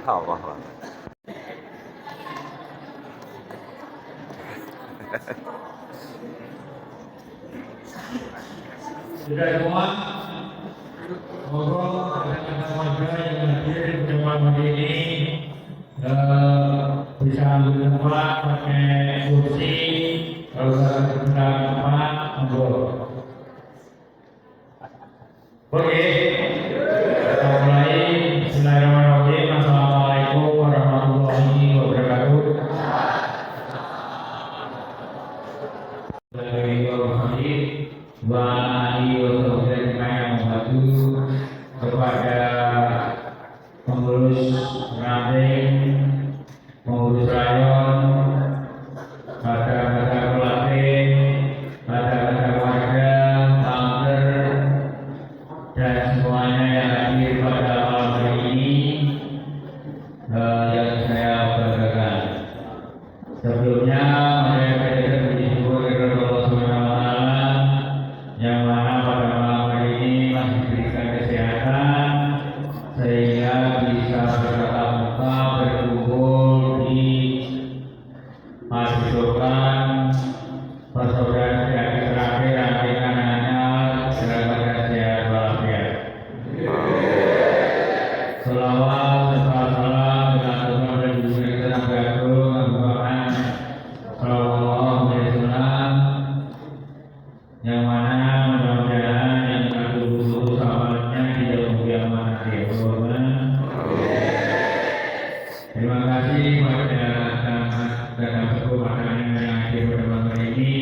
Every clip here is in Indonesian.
Allah. Sudah semua, mohon rekan-rekan warga yang hadir di pertemuan hari ini bisa ambil tempat pakai kursi, kalau sudah tempat, monggo. Oke, kita mulai. Bismillahirrahmanirrahim. Assalamualaikum warahmatullahi wabarakatuh. Kepada pengurus ranting, pengurus rayon, pada pelatih, pada warga, founder, dan semuanya yang hadir pada malam hari ini yang saya banggakan. Sebelumnya, mari kita bersyukur kepada Allah Subhanahu wa Ta'ala yang mana pada malam hari ini masih diberikan kesehatan sehingga bisa bertatap muka berkumpul di padepokan persaudaraan sejahtera terakhir rantingan hanya dalam sehat walafiat. Selawat serta salam dengan dan juga kita berdoa Tuhan Sallallahu Alaihi Wasallam yang mana mudah-mudahan yang dulu sahabatnya tidak membiarkan nanti. Terima kasih kepada dan sepuh makanan yang hadir pada malam hari ini.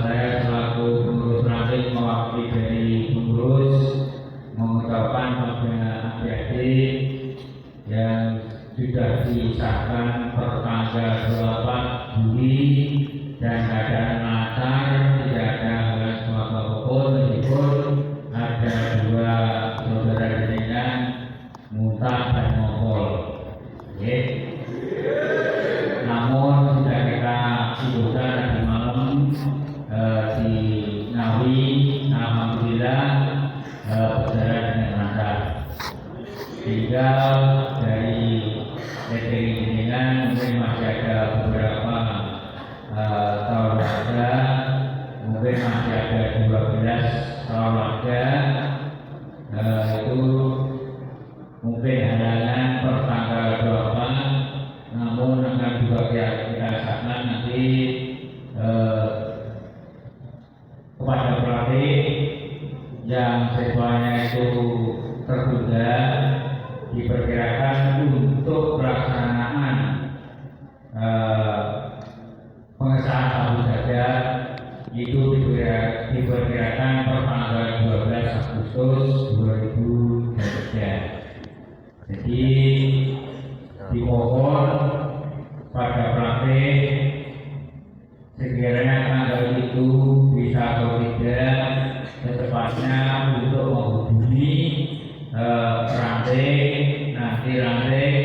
Saya selaku pengurus ranting mewakili dari pengurus mengucapkan pada adik-adik yang sudah disahkan per tanggal 28 Juli dan keadaan lancar, tidak ada halangan sebab apapun, meskipun ada dua saudara jenengan muntah dan ngompol. Namun sudah kita sibukkan tadi malam di Ngawi, alhamdulillah berjalan dengan lancar. Tinggal dari catering jenengan mungkin masih ada beberapa tahun warga, mungkin masih ada 12 tahun warga, itu mungkin halangan per tanggal 28, namun akan juga kita rasakan nanti kepada pelatih yang semuanya itu tertunda, diperkirakan untuk pelaksanaan pengesahan satu saja itu diperkirakan per tanggal 12 Agustus 2023. Jadi dimohon pada pelatih sekiranya tanggal itu bisa atau tidak secepatnya untuk menghubungi ranting, nanti ranting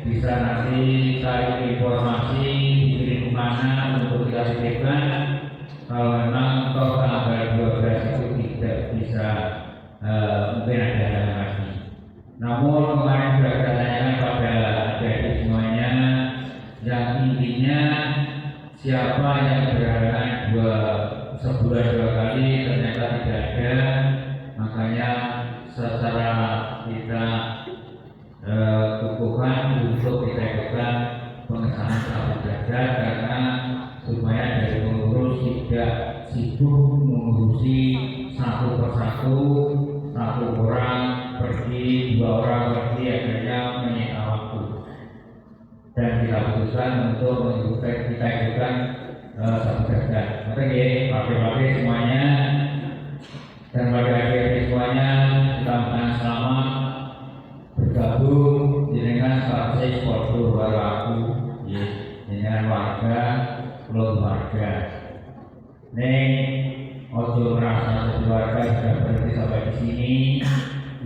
bisa nanti cari informasi dikirim mana untuk kita titipkan. Kalau memang toh tanggal 12 itu tidak bisa, mungkin ada lagi. Namun kemarin sudah kita tanyakan pada adik-adik semuanya, yang intinya siapa yang berhalangan sebulan dua kali ternyata tidak ada, makanya secara kita kukuhkan untuk kita ikutkan pengesahan satu saja, karena supaya dari pengurus tidak sibuk mengurusi satu persatu, satu orang pergi, dua orang pergi, akhirnya menyita waktu. Dan kita putuskan untuk kita ikutkan satu saja. Oke, pakai semuanya dan bagi adik-adik semuanya kita akan selamat bergabung dengan partai Porto baru aku dengan warga keluarga. Neng ojo merasa keluarga sudah berhenti sampai di sini,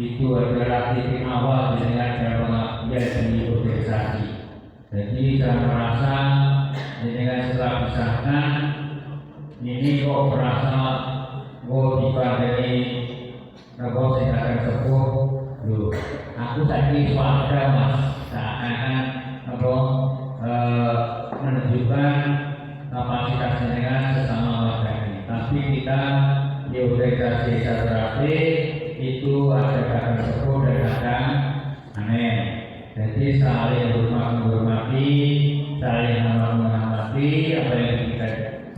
itu adalah titik awal dengan cara pengabdian di organisasi. Jadi jangan merasa dengan setelah disahkan ini kok merasa dibanding sing akan sepuh lho aku tadi swasta mas seakan-akan apa menunjukkan kapasitas dengan sesama warga ini. Tapi kita di organisasi desa terapi itu ada kakak sepuh dan ada aneh. Jadi saling menghormati, saling menghormati apa yang kita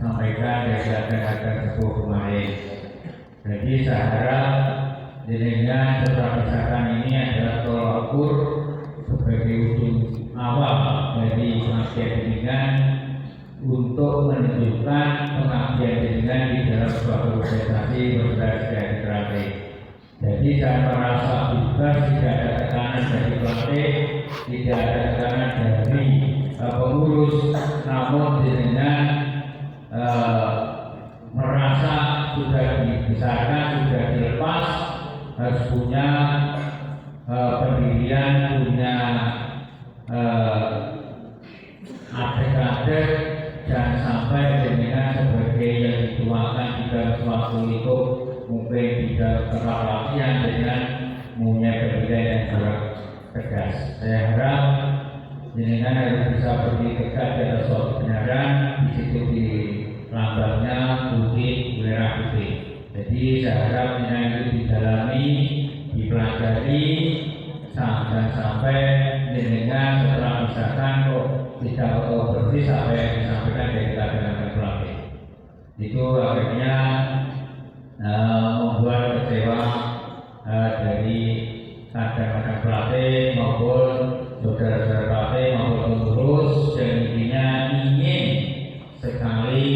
sampaikan dari kakak sepuh kemarin. Jadi saya harap jenengan setelah misalkan ini adalah tolak ukur sebagai ujung awal dari pengabdian jenengan untuk menunjukkan pengabdian jenengan di dalam suatu organisasi berbasis terapi. Jadi saya merasa bebas, tidak ada tekanan dari pelatih, tidak ada tekanan dari pengurus, namun jenengan merasa sudah dibesarkan, sudah dilepas, harus punya pendirian, punya adik-adik, jangan sampai jenengan sebagai yang dituakan di dalam suatu lingkup mungkin di dalam kepelatihan dengan punya pendirian yang sangat tegas. Saya harap jenengan harus bisa berdiri tegak di atas suatu kebenaran, di situ di lambangnya putih merah putih. Jadi saya harap jenengan itu didalami, dipelajari, sampai jenengan setelah misalkan kok tidak bersih sampai yang disampaikan dari kakak pelatih. Itu akhirnya membuat kecewa dari kakak pelatih maupun saudara-saudara pelatih maupun pengurus, dan intinya ingin sekali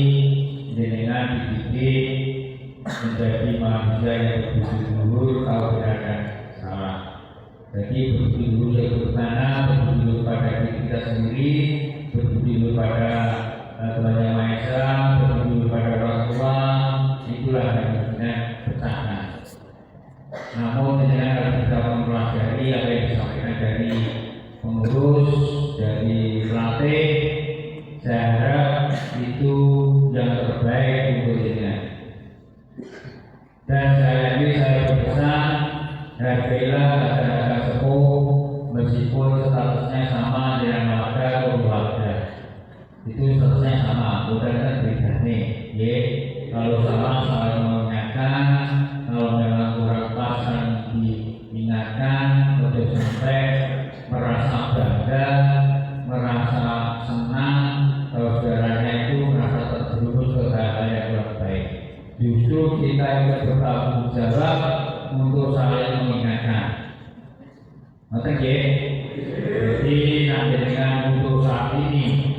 jenengan dididik menjadi manusia yang berbudi luhur, tahu benar dan salah. Jadi berbudi luhur yang bagaimana, berbudi luhur pada diri kita sendiri, berbudi luhur pada Tuhan Yang Maha Esa, berbudi luhur pada orang tua, itulah yang jenengan bertahan. Namun jenengan harus bisa mempelajari apa yang disampaikan dari pengurus, dari pelatih. Saya harap itu yang terbaik untuk jenengan. Dan saya berpesan, hargailah kata-kata sepuh meskipun statusnya sama dengan warga atau keluarga. Itu statusnya sama, bukan kan bedanya. Ya, kalau salah saling mengingatkan, kalau memang kurang pas diingatkan, untuk sampai merasa bangga, merasa senang, kalau saudaranya itu merasa terjerumus ke hal yang kurang baik. Justru kita juga bertanggung jawab untuk saling mengingatkan. Ngerti ya? Jadi nanti dengan untuk saat ini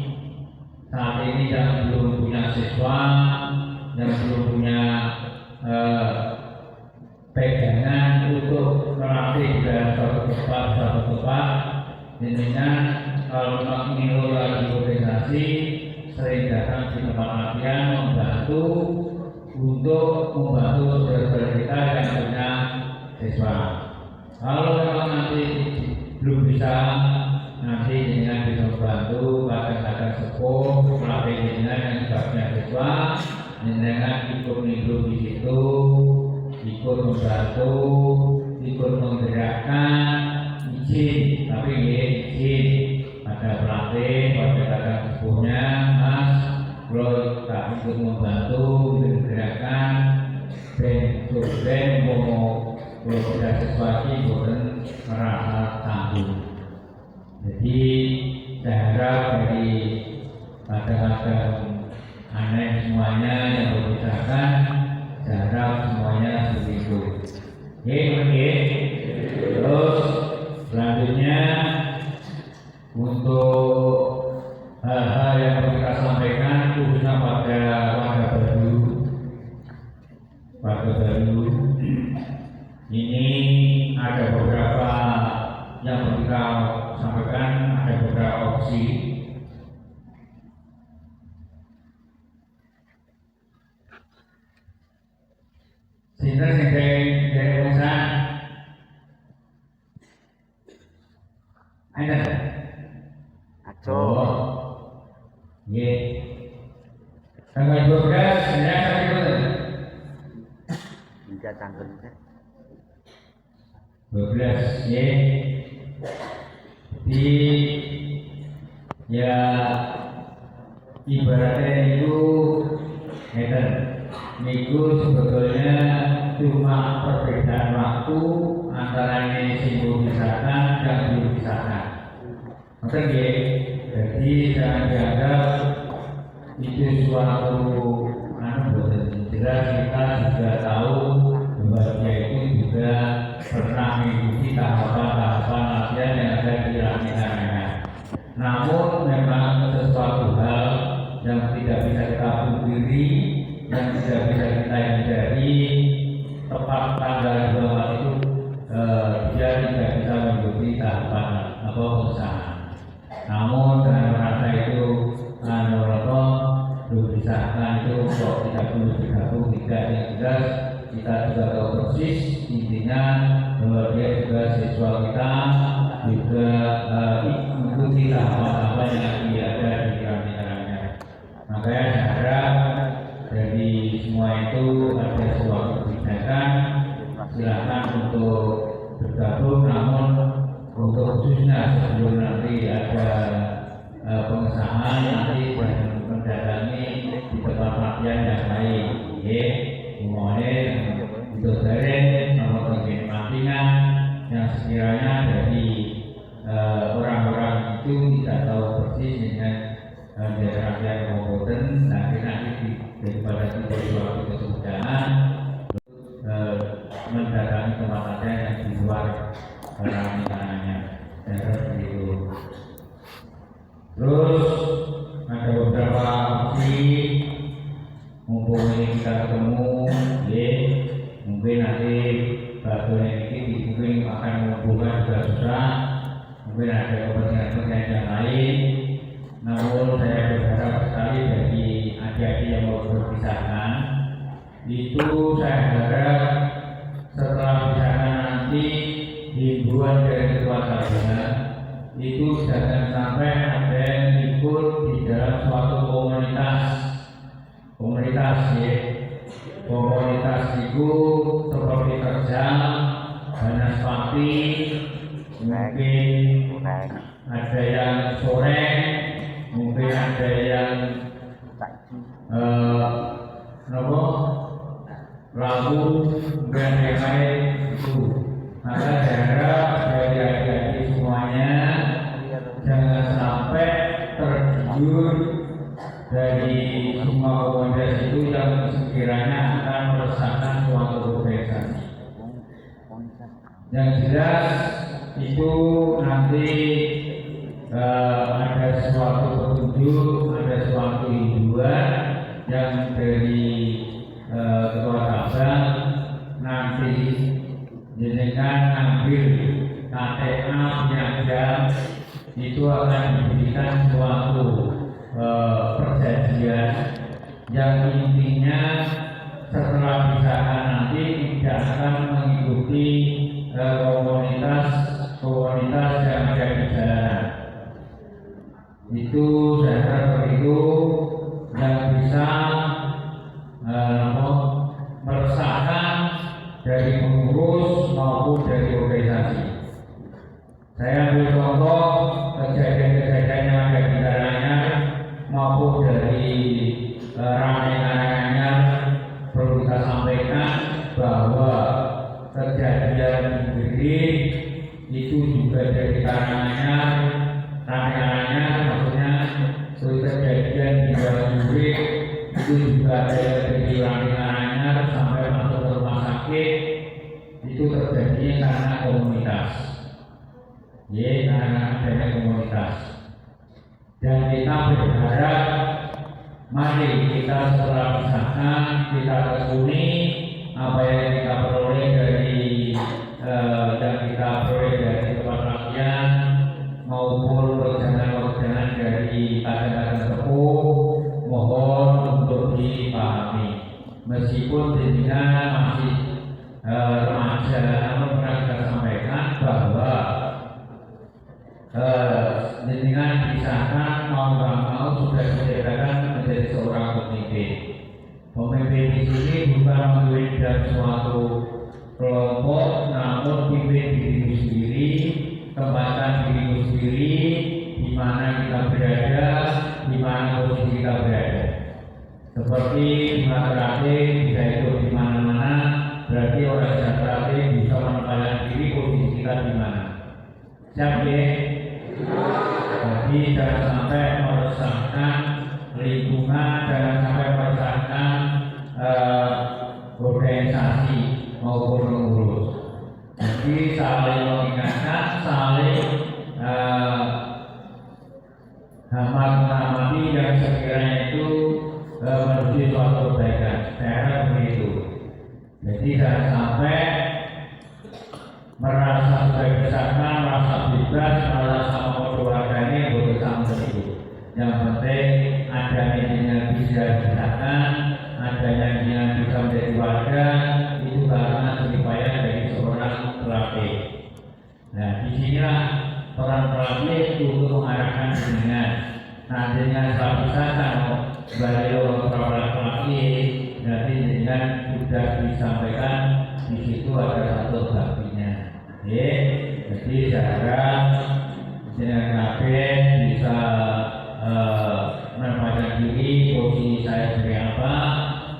yang belum punya siswa, yang belum punya pegangan untuk melatih dalam suatu tempat, jenengan kalau memang ingin lagi organisasi, sering datang di tempat latihan membantu untuk membantu saudara-saudara kita yang punya siswa. Kalau memang nanti belum bisa, nanti jenengan bisa membantu kakak-kakak sepuh, pelatih jenengan yang sudah punya siswa, jenengan ikut hidup di situ, ikut membantu, ikut menggerakkan, izin, tapi izin pada pelatih, pada kakak sepuhnya, mas, kalau tak ikut membantu, menggerakkan, dan mau tidak sesuatu bukan merasa tanggung. Jadi saya harap dari kadang-kadang aneh semuanya yang berbicara, saya harap semuanya begitu. Oke. Terus selanjutnya untuk hal-hal yang perlu kita sampaikan khususnya pada warga baru ini ada beberapa yang perlu kita sampaikan, ada beberapa opsi. Sehingga dari usaha ada Aco. Ye. Tanggal 12 saya itu. Bisa tanggal. 12 ya. Jadi ya ibaratnya itu ngeten niku sebetulnya cuma perbedaan waktu antara ini simbol disahkan dan belum disahkan. Oke, jadi jangan dianggap itu suatu jelas kita juga tahu bahwa dia itu juga pernah mengikuti tahapan-tahapan latihan yang ada di rancangannya. Namun memang sesuatu hal yang tidak bisa kita pungkiri, yang tidak bisa kita hindari, tepat tanggal 24 itu dia tidak bisa mengikuti tahapan pengusahaan. Namun dengan merasa itu belum disahkan itu kok tidak perlu digabung, tidak yang jelas kita juga tahu persis intinya bahwa dia juga siswa kita juga mengikuti tahapan-tahapan yang ada di rancangannya. Makanya saya harap dari semua itu ada suatu kebijakan, silakan untuk bergabung, namun untuk khususnya sebelum nanti ada pengesahan nanti mendatangi di tempat latihan yang lain, mohon untuk dari nomor bagian pelatihan yang sekiranya dari orang-orang itu tidak tahu persis dengan daerah yang komponen, nanti daripada itu suatu kesudahan mendatangi tempat latihan yang di luar rancangannya. Begitu. Terus ada beberapa opsi, mumpung ini kita ketemu, mungkin nanti bagian ini mungkin akan mengumpulkan juga susah, mungkin ada kepentingan yang lain. Namun saya berharap sekali bagi adik-adik yang mau berpisahkan, itu saya harap setelah pisahkan nanti himbauan dari ketua kabinet itu jangan sampai ada yang ikut di dalam suatu komunitas ya. Komunitas itu seperti kerja, banaspati, mungkin ada yang sore, mungkin ada yang lagu dan yang lain itu. Maka saya harap dari adik-adik semuanya jangan sampai tergiur dari semua komunitas itu yang sekiranya akan meresahkan suatu organisasi. Yang jelas itu nanti ada suatu petunjuk, ada suatu himbauan yang dari ketua cabang nanti jenengan ambil KTA penyadap itu akan diberikan suatu perjanjian yang intinya setelah pisahkan nanti tidak akan mengikuti komunitas yang ada di jalanan. Itu saya harap itu yang bisa meresahkan dari pengurus maupun dari organisasi. Saya ambil contoh kejadian-kejadian yang ada di dalamnya maupun dari rancangannya perlu kita sampaikan bahwa kejadian sendiri itu juga dari rancangannya maksudnya kejadian di dalam jurik itu juga dari rancangannya sampai masuk ke rumah sakit itu terjadinya karena komunitas. Karena adanya komunitas. Dan kita berharap mari kita setelah pisahkan kita tekuni apa yang kita peroleh dari tempat latihan maupun perjalanan dari kader-kader sepuh, mohon untuk dipahami. Meskipun jenengan masih remaja, namun pernah kita sampaikan bahwa jenengan disahkan mau nggak mau sudah disediakan menjadi seorang pemimpin. Pemimpin di sini bukan memimpin suatu kelompok, namun namun pimpin dirimu sendiri, tempatkan dirimu sendiri, di mana kita berada, di mana posisi kita berada. Seperti matematik bisa ikut di mana-mana, berarti orang matematik bisa menempatkan diri posisi kita di mana. Siap ya? Jadi jangan sampai meresahkan lingkungan, jangan sampai meresahkan organisasi maupun pengurus. Jadi saling mengingatkan, saling mengamati yang sekiranya itu menuju suatu kebaikan. Saya harap begitu. Jadi jangan sampai merasa berdesakan, merasa bebas, merasa mau keluarganya bersama itu. Yang penting adanya yang bisa disahkan, adanya yang bisa menjadi warga itu karena jeripayah dari seorang pelatih. Nah, disinilah peran pelatih untuk mengarahkan dengan nantinya bisa kalau sebagai orang pelatih nanti dengan sudah disampaikan di situ ada satu baktinya. Jadi saya harap dengan kabin bisa menempatkan diri posisi saya sebagai apa,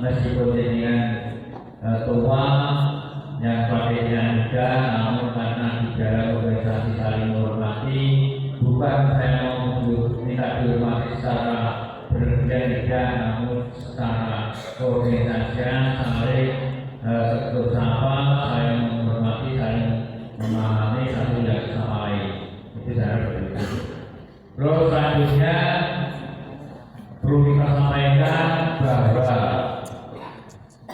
meskipun dengan tua yang pelatihnya muda, namun karena di dalam organisasi saling menghormati, bukan saya mau minta dihormati secara berlebihan tidak, namun secara organisasian saling bersama, saling menghormati, saling memahami satu yang sama lain. Itu saya begitu. Terus selanjutnya perlu kita sampaikan bahwa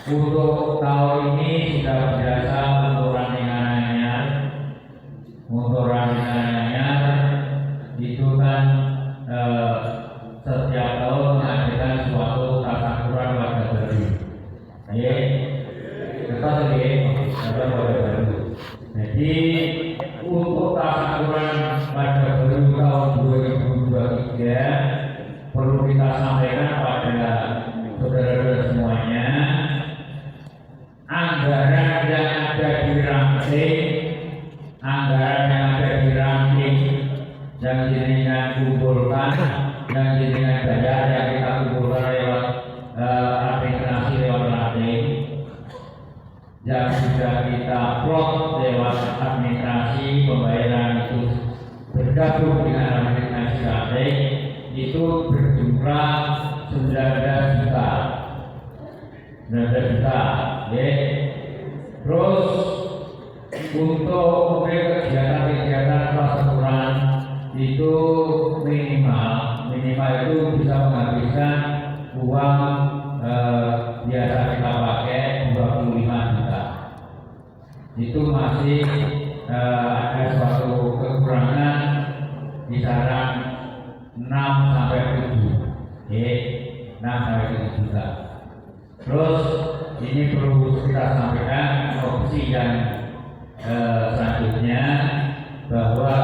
untuk tahun ini sudah biasa untuk running-anyar itu kan setiap tahun mengadakan suatu tasyakuran warga baru. Kita ada warga baru. Jadi untuk tasyakuran warga baru tahun 2023 perlu kita sampaikan pada saudara-saudara semuanya, anggaran yang ada di ranting, yang jenengan kumpulkan, yang jenengan bayar, yang kita kumpulkan lewat administrasi lewat ranting, yang sudah kita plot lewat administrasi pembayaran itu bergabung dengan administrasi ranting itu berjumlah 19 juta. Terus untuk kegiatan-kegiatan tasyakuran itu minimal itu bisa menghabiskan uang biasa kita pakai 25 juta. Itu masih ada suatu kekurangan kisaran 6 sampai 7. 6 sampai 7 juta. Terus ini perlu kita sampaikan opsi yang selanjutnya bahwa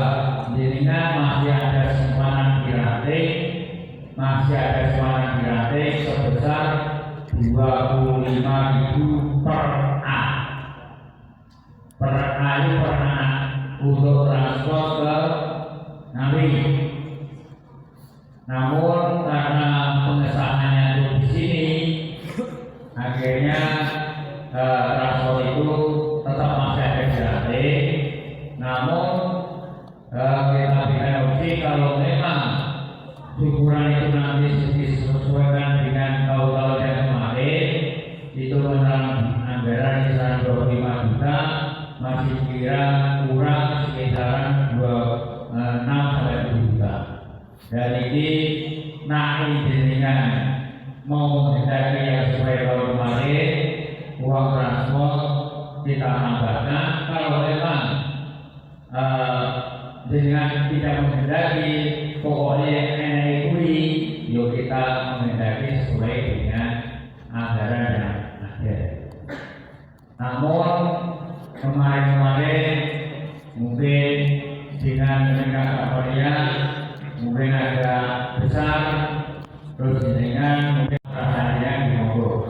jenengan masih ada simpanan di ranting, sebesar 25.000 per anak untuk transport ke Ngawi. Namun karena pengesahannya itu di sini, akhirnya transport itu tetap masih ada di ranting. Namun kita berikan opsi kalau memang syukuran itu nanti disesuaikan dengan tahun-tahun yang kemarin, itu menang anggaran kisaran 25 juta, masih kira kurang sekitaran 6 sampai 7 juta. Dan ini jenengan mau menghendaki yang sesuai tahun kemarin, uang transport kita tambahkan. Kalau memang dengan tidak menghendaki pokoknya NIKUI, yuk kita menghendaki sesuai dengan anggaran yang ada. Namun kemarin mungkin dengan meningkat kapalnya mungkin agak besar, terus dengan mungkin rasanya dimogok.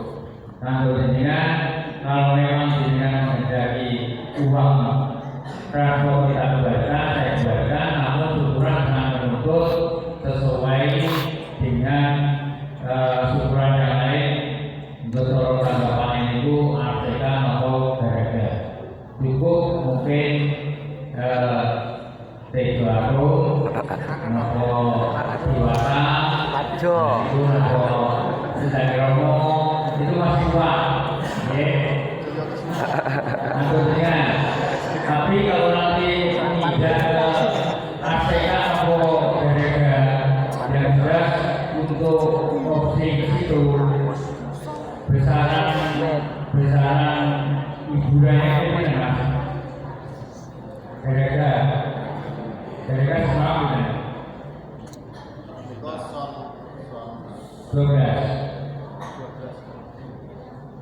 Tentu dengan kalau memang dengan menghendaki uang Ajo. Itu sudah Romo itu masih tua, ya. Maksudnya, tapi kalau nanti tidak ASEAN atau yang jelas untuk opsi itu besaran hiburannya itu mana? Kira-kira semua mana? 12.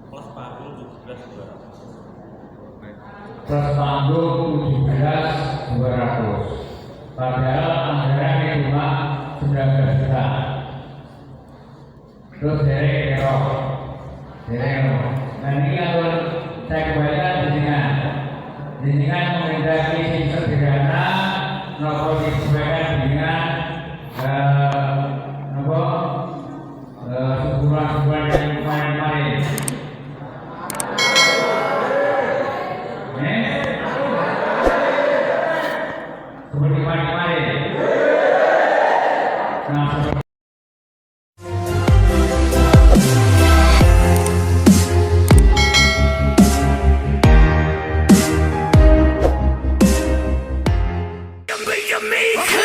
Plus panggung 17.200. Plus panggung 17.200. Padahal anggarannya cuma 19 juta. Terus derek. Nah ini kalau saya kembalikan dengan mengendaki sing sederhana, nopo disesuaikan dengan sebulan yang kemarin. Seperti kemarin. Nah, You make